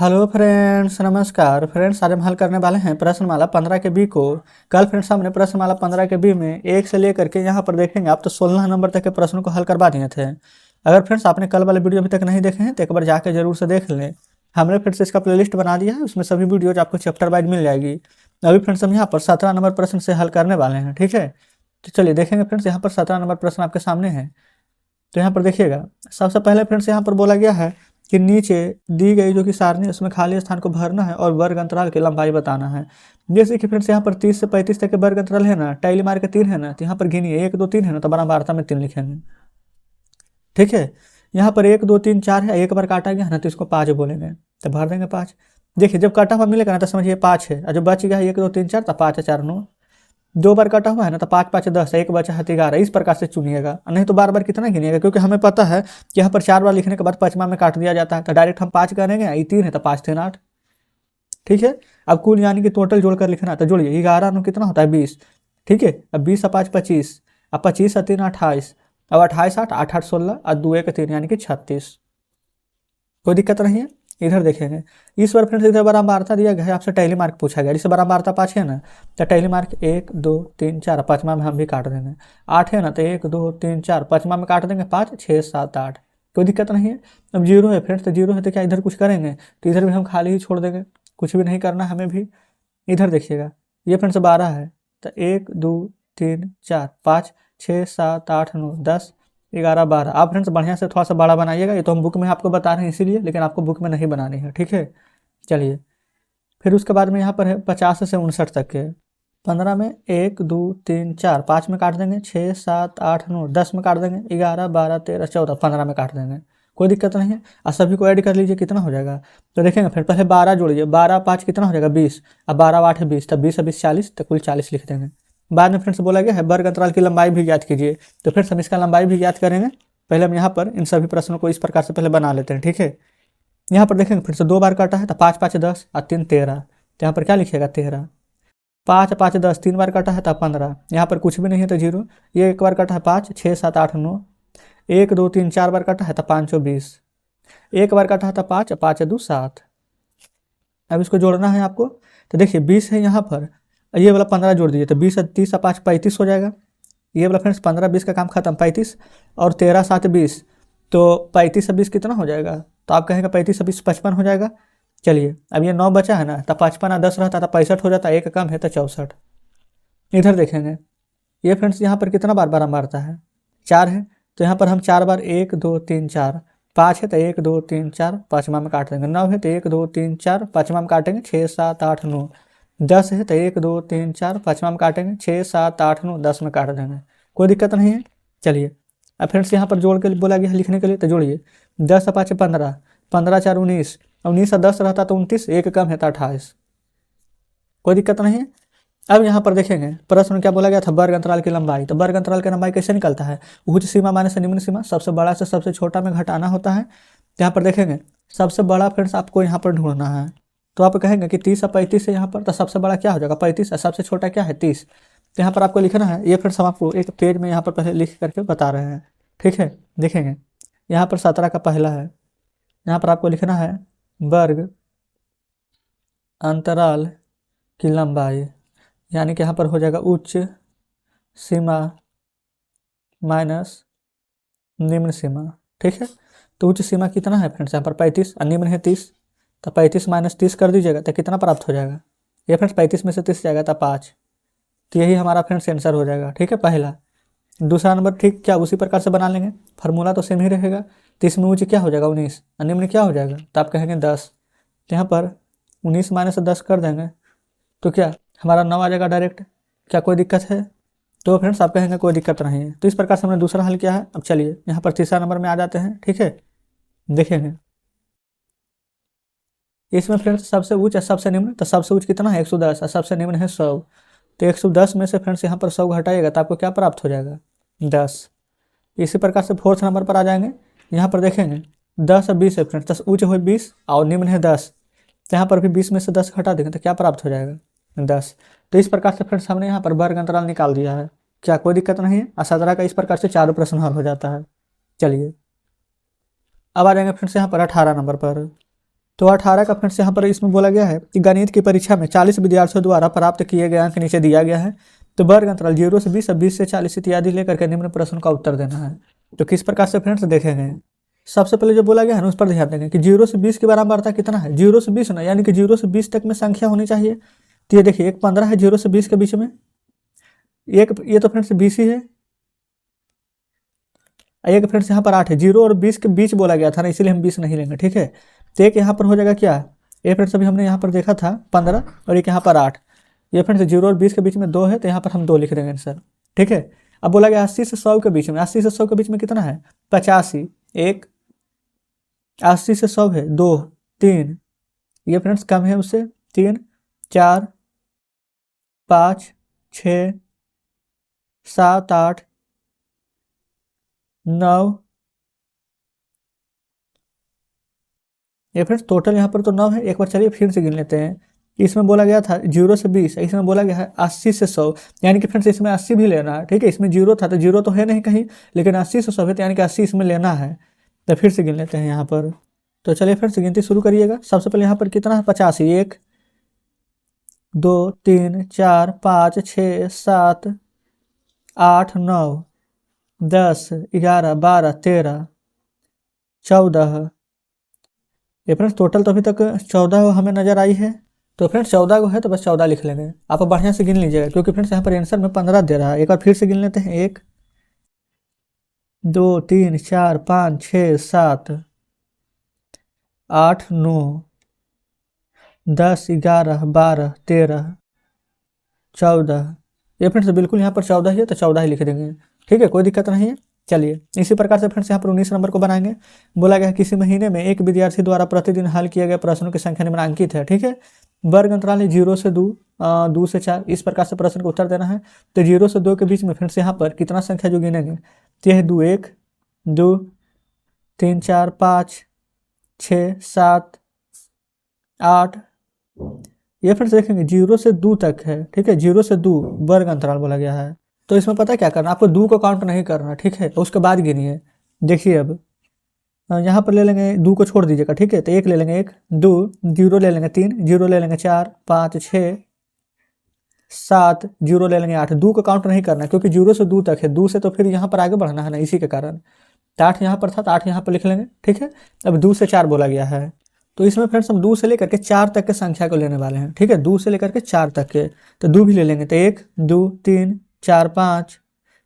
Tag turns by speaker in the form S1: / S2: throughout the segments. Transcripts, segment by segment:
S1: Hello friends, नमस्कार friends. आज हम हल करने वाले हैं प्रश्नमाला 15 के बी को। कल फ्रेंड्स हमने प्रश्नमाला 15 के बी में 1 से लेकर के यहाँ पर देखेंगे आप तो 16 नंबर तक के प्रश्नों को हल करवा दिए थे। अगर फ्रेंड्स आपने कल वाले वीडियो अभी तक नहीं देखे हैं तो एक बार जाकर जरूर से देख लें। हमने फ्रेंड्स इसका प्लेलिस्ट बना दिया है, उसमें सभी वीडियोज आपको चैप्टर वाइज मिल जाएगी। अभी फ्रेंड्स हम यहाँ पर 17 नंबर प्रश्न से हल करने वाले हैं, ठीक है। तो चलिए देखेंगे फ्रेंड्स, यहाँ पर 17 नंबर प्रश्न आपके सामने है। तो यहाँ पर देखिएगा, सबसे पहले फ्रेंड्स यहाँ पर बोला गया है कि नीचे दी गई जो कि सारणी है उसमें खाली स्थान को भरना है और वर्ग अंतराल की लंबाई बताना है। जैसे कि फ्रेंड्स यहाँ पर 30 से 35 तक के वर्ग अंतराल है ना, टाइली मार के 3 है ना, तो यहाँ पर गिनिए 1 2 3 है ना, तो बराबर में 3 लिखेंगे, ठीक है। यहाँ पर 1 2 3 4 है, एक बार काटा गया है ना तो इसको 5 बोलेंगे, तो भर देंगे 5। देखिए जब काटा हुआ मिलेगा ना तो समझिए 5 है, और जब बच गया है 1 2 3 4 तो 5 4 9। 2 बार काटा हुआ है ना तो 5 5 10, एक बचा है 11। इस प्रकार से चुनिएगा, नहीं तो बार बार कितना गिनिएगा, क्योंकि हमें पता है कि यहाँ पर 4 बार लिखने के बाद 5वां में काट दिया जाता है। तो डायरेक्ट हम 5 करेंगे, ये 3 है तो 5 3 8, ठीक है। अब कुल यानी कि टोटल जोड़कर लिखना है, तो जोड़िए 11 में कितना होता है 20, ठीक है। अब 20 5 25, अब 25 3 28, अब 28 8 8 8 16, और 2 1 3 यानी कि 36। कोई दिक्कत नहीं है। इधर देखेंगे, इस बार फ्रेंड्स इधर बारंबारता दिया गया है, आपसे टैली मार्क पूछा गया। जैसे बारंबारता 5 है ना, तो टैली मार्क 1 2 3 4, 5वां में हम भी काट देंगे। 8 है ना, तो 1 2 3 4, 5वां में काट देंगे 5 6 7 8। कोई दिक्कत नहीं है। अब 0 है फ्रेंड्स, तो 0 है तो क्या इधर कुछ करेंगे, तो इधर भी हम खाली ही छोड़ देंगे, कुछ भी नहीं करना हमें भी। इधर देखिएगा, ये फ्रेंड्स 12 है, तो 1 2 3 4 5 6 7 8 9 10 11 12। आप फ्रेंड्स बढ़िया से थोड़ा सा बड़ा बनाइएगा, ये तो हम बुक में आपको बता रहे हैं इसीलिए, लेकिन आपको बुक में नहीं बनानी है, ठीक है। चलिए फिर उसके बाद में यहाँ पर है 50 से 59 तक के। 15 में 1 2 3 4, 5 में काट देंगे, 6 7 8 9 10 में काट देंगे, 11 12 13 14 15 में काट देंगे। कोई दिक्कत नहीं है। और सभी को ऐड कर लीजिए, कितना हो जाएगा, तो देखेंगे फिर पहले 12 जोड़िए, 12 5 कितना हो जाएगा 20, अब 12 8 20, तब 20 20 40, तो कुल 40 लिख देंगे। बाद में फ्रेंड्स बोला गया है वर्ग अंतराल की लंबाई भी ज्ञात कीजिए, तो फ्रेंड्स हम इसका लंबाई भी ज्ञात करेंगे। पहले हम यहाँ पर इन सभी प्रश्नों को इस प्रकार से पहले बना लेते हैं, ठीक है। यहाँ पर देखेंगे फिर से 2 बार काटा है, तो 5 5 10 और 3 13, तो यहाँ पर क्या लिखिएगा 13। 5 5 10, 3 बार काटा है तो 15, यहाँ पर कुछ भी नहीं है तो 0। ये एक बार काटा है 5 6 7 8 9, 1 2 3 4 बार काटा है तो 5 20, एक बार काटा है तो 5 5 2 7। अब इसको जोड़ना है आपको, तो देखिए 20 है यहाँ पर, ये वाला 15 जोड़ दीजिए, तो 20 30 5 35 हो जाएगा। ये वाला फ्रेंड्स 15 20 का काम खत्म, 35 और 13 7 20, तो 35 से 20 कितना हो जाएगा, तो आप कहेंगे 35 से 20 55 हो जाएगा। चलिए अब ये 9 बचा है ना, तो 55 10 रहता तो 65 हो जाता, एक कम है तो 64। इधर देखेंगे, ये फ्रेंड्स यहाँ पर कितना बार बार मारता है 4 है, तो यहाँ पर हम 4 बार 1 2 3 4, 5 है तो 1 2 3 4, 5वां में काट देंगे। 9 है तो 1 2 3 4, 5वां में काटेंगे 6 7 8 9। 10 है तो 1 2 3 4, 5वां में काटेंगे 6 7 8 9, 10 में काट देंगे। कोई दिक्कत नहीं है। चलिए अब फ्रेंड्स यहाँ पर जोड़ के बोला गया है लिखने के लिए, तो जोड़िए 10 5 15, 15 4 19, 19 10 रहता तो 29, एक कम है तो 28। कोई दिक्कत नहीं है। अब यहाँ पर देखेंगे प्रश्न क्या बोला गया था, वर्ग अंतराल की लंबाई। तो वर्ग अंतराल की लंबाई कैसे निकलता है, उच्च सीमा माने से निम्न सीमा, सबसे बड़ा से सबसे छोटा में घटाना होता है। यहाँ पर देखेंगे सबसे बड़ा फ्रेंड्स आपको यहाँ पर ढूंढना है, तो आप कहेंगे कि 30 और 35 है यहाँ पर, तो सबसे बड़ा क्या हो जाएगा 35, और सबसे छोटा क्या है 30। तो यहाँ पर आपको लिखना है, ये फ्रेंड्स हम आपको एक पेज में यहाँ पर पहले लिख करके बता रहे हैं, ठीक है। देखेंगे यहाँ पर 17 का पहला है, यहाँ पर आपको लिखना है वर्ग अंतराल की लंबाई, यानी कि यहाँ पर हो जाएगा उच्च सीमा माइनस निम्न सीमा, ठीक है। तो उच्च सीमा कितना है फ्रेंड्स यहाँ पर 35, और निम्न है 30, तो 35 माइनस 30 कर दीजिएगा तो कितना प्राप्त हो जाएगा, ये फ्रेंड्स 35 में से 30 जाएगा तो 5। तो यही हमारा फ्रेंड्स आंसर हो जाएगा, ठीक है पहला। दूसरा नंबर ठीक क्या उसी प्रकार से बना लेंगे, फार्मूला तो सेम ही रहेगा। 30 में उच्च क्या हो जाएगा 19, और निम्न क्या हो जाएगा, तो आप कहेंगे 10। तो यहाँ पर 19 माइनस 10 कर देंगे, तो क्या हमारा 9 आ जाएगा डायरेक्ट। क्या कोई दिक्कत है, तो फ्रेंड्स आप कहेंगे कोई दिक्कत नहीं है। तो इस प्रकार से हमने दूसरा हल किया है। अब चलिए यहाँ पर तीसरा नंबर में आ जाते हैं, ठीक है। देखेंगे इसमें फ्रेंड्स सबसे उच्च और सबसे निम्न, तो सबसे उच्च कितना है 110, और सबसे निम्न है 100। तो 110 में से फ्रेंड्स यहाँ पर 100 घटाइएगा तो आपको क्या प्राप्त हो जाएगा 10। इसी प्रकार से फोर्थ नंबर पर आ जाएंगे, यहाँ पर देखेंगे 10 और 20 है फ्रेंड्स, 10 उच्च हो 20 और निम्न है 10, तो यहाँ पर भी 20 में से 10 घटा देंगे तो क्या प्राप्त हो जाएगा 10। तो इस प्रकार से फ्रेंड्स हमने यहाँ पर वर्ग अंतराल निकाल दिया है। क्या कोई दिक्कत नहीं है। और 17 का इस प्रकार से चारों प्रश्न हल हो जाता है। चलिए अब आ जाएंगे फ्रेंड्स यहाँ पर 18 नंबर पर। तो 18 का फ्रेंड्स यहाँ पर इसमें बोला गया है कि गणित की परीक्षा में 40 विद्यार्थियों द्वारा प्राप्त किए गए अंक नीचे दिया गया है। तो वर्ग अंतराल 0 से 20 और 20 से 40 इत्यादि लेकर के निम्न प्रश्न का उत्तर देना है। तो किस प्रकार से फ्रेंड्स देखेंगे, सबसे पहले जो बोला गया है उस पर ध्यान देंगे कि 0 से 20 की बारंबारता कितना है, 0 से 20 ना, यानी कि 0 से 20 तक में संख्या होनी चाहिए। तो ये देखिए एक 15 है 0 से 20 के बीच में, एक ये तो फ्रेंड्स 20 ही है, एक फ्रेंड्स यहाँ पर 8 है। 0 और 20 के बीच बोला गया था ना, इसीलिए हम 20 नहीं लेंगे, ठीक है। तो एक यहाँ पर हो जाएगा क्या, ये फ्रेंड्स अभी हमने यहाँ पर देखा था 15 और एक यहाँ पर 8, ये फ्रेंड्स 0 और 20 के बीच में 2 है, तो यहाँ पर हम 2 लिख देंगे आंसर, ठीक है। अब बोला गया 80 से 100 के बीच में, 80 से 100 के बीच में कितना है 85, एक 80 से 100 है 2 3, ये फ्रेंड्स कम है उससे 3 4 5 6 7 8 9, ये फ्रेंड्स टोटल यहाँ पर तो 9 है। एक बार चलिए फिर से गिन लेते हैं। इसमें बोला गया था 0 से 20, इसमें बोला गया है 80 से 100, यानी कि फ्रेंड्स इसमें 80 भी लेना है, ठीक है। इसमें 0 था तो 0 तो है नहीं कहीं, लेकिन 80 से 100 है तो यानी कि 80 इसमें लेना है। तो फिर से गिन लेते हैं यहाँ पर। तो चलिए फ्रेंड्स गिनती शुरू करिएगा। सबसे पहले यहाँ पर कितना है 85, 1 2 3 4 5 6 7 8 9 10 11 12 13 14, ये फ्रेंड्स टोटल तो अभी तक 14 हमें नजर आई है। तो फ्रेंड्स 14 को है तो बस 14 लिख लेंगे। आप बढ़िया से गिन लीजिएगा क्योंकि फ्रेंड्स यहाँ पर आंसर में 15 दे रहा है। एक बार फिर से गिन लेते हैं। 1 2 3 4 5 6 7 8 9 10 11 12 13 14, ये फ्रेंड्स बिल्कुल यहाँ पर 14 ही है तो 14 ही लिख देंगे, ठीक है, कोई दिक्कत नहीं है। चलिए इसी प्रकार से फ्रेंड्स यहाँ पर 19 नंबर को बनाएंगे। बोला गया है किसी महीने में एक विद्यार्थी द्वारा प्रतिदिन हल किए गए प्रश्नों की संख्या निम्नांकित है, ठीक है। वर्ग अंतराल है 0 से 2 2 से 4, इस प्रकार से प्रश्न को उत्तर देना है। तो 0 से 2 के बीच में फ्रेंड्स यहाँ पर कितना संख्या जो गिनेंगे, तो यह 2 1 2 3 4 5 6 7 8, ये फ्रेंड्स देखेंगे 0 से 2 तक है, ठीक है। 0 से 2 वर्ग अंतराल बोला गया है। तो इसमें पता है क्या करना, आपको 2 को काउंट नहीं करना, ठीक है। तो उसके बाद गिनिए। देखिए अब यहाँ पर ले लेंगे 2 को छोड़ दीजिएगा, ठीक है। तो 1 ले लेंगे 1 2 0 ले लेंगे 3 0 ले लेंगे 4 5 6 7 0 ले लेंगे 8, 2 को काउंट नहीं करना क्योंकि 0 से 2 तक है, 2 से तो फिर यहाँ पर आगे बढ़ना है ना, इसी के कारण। तो 8 यहाँ पर था तो 8 यहाँ पर लिख लेंगे, ठीक है। अब 2 से 4 बोला गया है, तो इसमें फ्रेंड्स हम 2 से लेकर के 4 तक के संख्या को लेने वाले हैं, ठीक है। 2 से लेकर के 4 तक के, तो 2 भी ले लेंगे। तो 1 2 3 4 5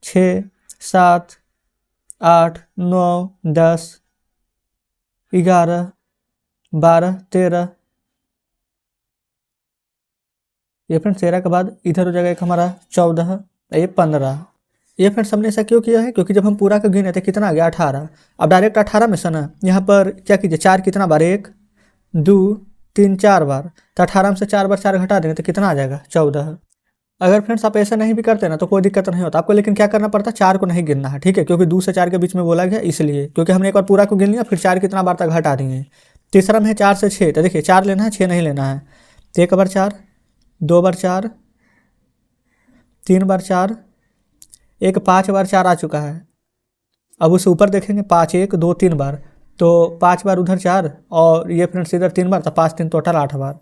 S1: 6 7 8 9 10 11 12 13, ये फ्रेंड्स 13 के बाद इधर हो जाएगा एक हमारा 14, ये 15। ये फ्रेंड्स हमने ऐसा क्यों किया है, क्योंकि जब हम पूरा का गिने थे कितना आ गया 18, अब डायरेक्ट 18 में से ना यहाँ पर क्या कीजिए 4 कितना बार 1 2 3 4 बार, तो 18 में से 4 बार 4 घटा देंगे तो कितना आ जाएगा 14। अगर फ्रेंड्स आप ऐसा नहीं भी करते ना तो कोई दिक्कत नहीं होता आपको, लेकिन क्या करना पड़ता है 4 को नहीं गिनना है, ठीक है। क्योंकि 2 से 4 के बीच में बोला गया इसलिए, क्योंकि हमने एक बार पूरा को गिन लिया फिर 4 कितना बार तक घटा दिए। तीसरा में है 4 से 6, तो देखिए 4 लेना है 6 नहीं लेना है। तो 1 बार 4 2 बार 4 3 बार 4, एक 5 बार 4 आ चुका है। अब उसे ऊपर देखेंगे 5 1 2 3 बार, तो 5 बार उधर 4 और ये फ्रेंड्स इधर 3 बार, तो 5 3 टोटल 8 बार,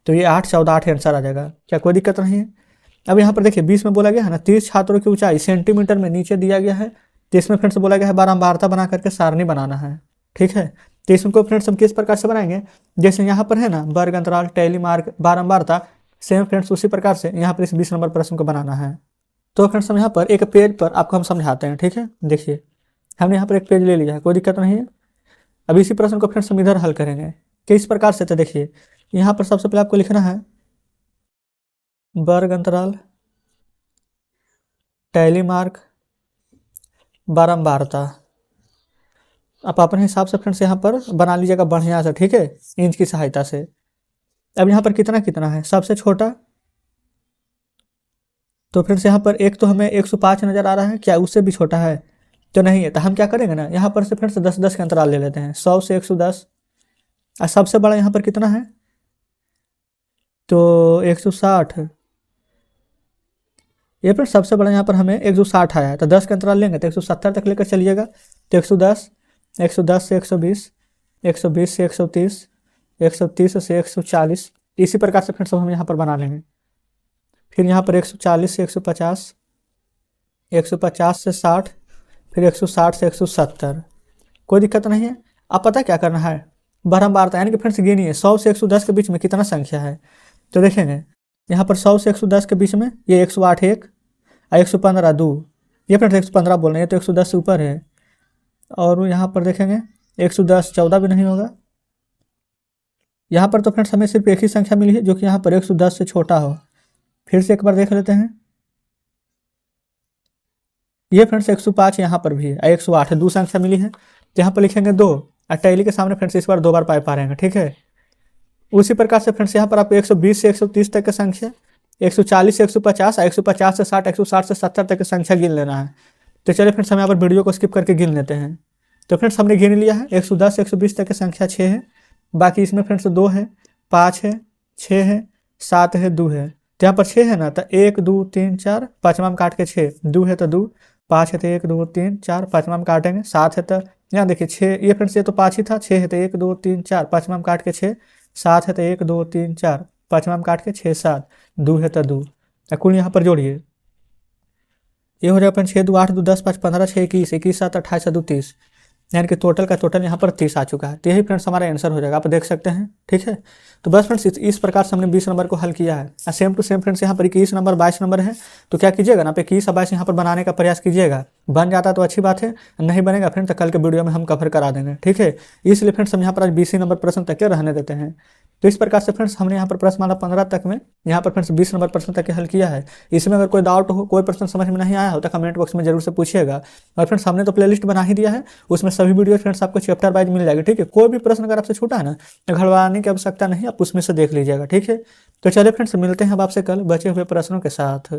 S1: तो ये 8 14 8 आंसर आ जाएगा। क्या कोई दिक्कत नहीं है। अब यहाँ पर देखिए 20 में बोला गया है ना 30 छात्रों की ऊंचाई सेंटीमीटर में नीचे दिया गया है, तो इसमें फ्रेंड्स बोला गया है बारंबारता बना करके सारणी बनाना है, ठीक है। तो इसको फ्रेंड्स हम किस प्रकार से बनाएंगे, जैसे यहाँ पर है ना वर्ग अंतराल टैली मार्क बारंबारता, सेम फ्रेंड्स उसी प्रकार से यहाँ पर इस 20 नंबर प्रश्न को बनाना है। तो फ्रेंड्स हम यहाँ पर एक पेज पर आपको हम समझाते हैं, ठीक है। देखिए हमने यहाँ पर एक पेज ले लिया है, कोई दिक्कत नहीं है। अब इसी प्रश्न को फ्रेंड्स हम इधर हल करेंगे किस प्रकार से, तो देखिए यहाँ पर सबसे पहले आपको लिखना है वर्ग अंतराल टैली मार्क बारंबारता। आप अपने हिसाब से फ्रेंड्स यहाँ पर बना लीजिएगा बढ़िया से, ठीक है, इंच की सहायता से। अब यहाँ पर कितना कितना है, सबसे छोटा, तो फ्रेंड्स यहाँ पर एक तो हमें 105 नजर आ रहा है, क्या उससे भी छोटा है तो नहीं है। तो हम क्या करेंगे ना यहाँ पर से फ्रेंड्स 10 10 के अंतराल ले लेते हैं, 100 से 110, और सबसे बड़ा यहाँ पर कितना है तो 160, ये फ्रेंड्स सबसे बड़ा यहाँ पर हमें 160 आया है, तो 10 के अंतराल लेंगे तो 170 तक लेकर चलिएगा। तो 110 110 से 120 120 से 130 130 से 140, इसी प्रकार से फ्रेंड्स हम यहाँ पर बना लेंगे। फिर यहाँ पर 140 से 150, 150 से 60, फिर 160 से 170, कोई दिक्कत नहीं है। अब पता क्या करना है, बारंबारता, यानी कि फ्रेंड्स गिनिए 100 से 110 के बीच में कितना संख्या है। तो देखेंगे यहाँ पर 100 से 110 के बीच में ये 108 एक और 115 2, ये फ्रेंड्स 115 बोल रहे हैं, ये तो 110 से ऊपर है। और यहाँ पर देखेंगे 110 14 भी नहीं होगा। यहाँ पर तो फ्रेंड्स हमें सिर्फ एक ही संख्या मिली है जो कि यहाँ पर 110 से छोटा हो। फिर से एक बार देख लेते हैं, ये फ्रेंड्स 105 यहाँ पर भी है, 108 है, 2 संख्या मिली है। तो यहाँ पर लिखेंगे 2 और टैली के सामने फ्रेंड्स इस बार 2 बार पाए पा रहेंगे, ठीक है। उसी प्रकार से फ्रेंड्स यहाँ पर आप 120 से 130 तक की संख्या, 140 से 150, 150 से 60, 160 से 70 तक की संख्या गिन लेना है। तो चलिए फ्रेंड्स हम यहाँ पर वीडियो को स्किप करके गिन लेते हैं। तो फ्रेंड्स हमने गिन लिया है, 110 से 120 तक की संख्या 6 है, बाकी इसमें फ्रेंड्स 2 है, 5 है, 6 है, 7 है, 2 है। तो यहाँ पर 6 है ना, तो 1 2 3 4, पाँचवा में काट के 6, 2 है तो 2, 5 है तो 1 2 3 4, पाँचवा में काटेंगे, 7 है तो यहाँ देखिए 6, ये फ्रेंड्स ये तो 5 ही था, 6 है तो 1 2 3 4, पाँचवा में काट के 6, 7 है तो 1 2 3 4, पाँचवा में काट के 6 7, 2 है तो 2, कुल यहाँ पर जोड़िए, ये हो जाएगा फ्रेंड्स 6 2 8 2 10 5 15 6 21, 21 7 28 2 30, यानी कि टोटल का टोटल यहाँ पर 30 आ चुका है। तो यही फ्रेंड्स हमारा आंसर हो जाएगा, आप देख सकते हैं, ठीक है। तो बस फ्रेंड्स इस प्रकार से हमने 20 नंबर को हल किया है। सेम टू सेम फ्रेंड्स यहाँ पर 21 नंबर 22 नंबर है, तो क्या कीजिएगा ना, आप 21 और 22 यहाँ पर बनाने का प्रयास कीजिएगा। बन जाता तो अच्छी बात है, नहीं बनेगा फ्रेंड्स तो कल के वीडियो में हम कवर करा देंगे, ठीक है। इसलिए फ्रेंड्स हम यहाँ पर आज 20 नंबर प्रश्न तक के रहने देते हैं। तो इस प्रकार से फ्रेंड्स हमने यहाँ पर प्रश्नमाला 15 तक में यहाँ पर फ्रेंड्स 20 नंबर प्रश्न तक के हल किया है। इसमें अगर कोई डाउट हो, कोई प्रश्न समझ में नहीं आया हो तो कमेंट बॉक्स में जरूर से पूछिएगा। और फ्रेंड्स हमने तो प्लेलिस्ट बना ही दिया है, उसमें सभी वीडियो फ्रेंड्स आपको चैप्टर वाइज मिल जाएगी, ठीक है। कोई भी प्रश्न अगर आपसे छूटा है ना तो घबराने की आवश्यकता नहीं, आप उसमें से देख लीजिएगा, ठीक है। तो चलिए फ्रेंड्स मिलते हैं अब आपसे कल बचे हुए प्रश्नों के साथ।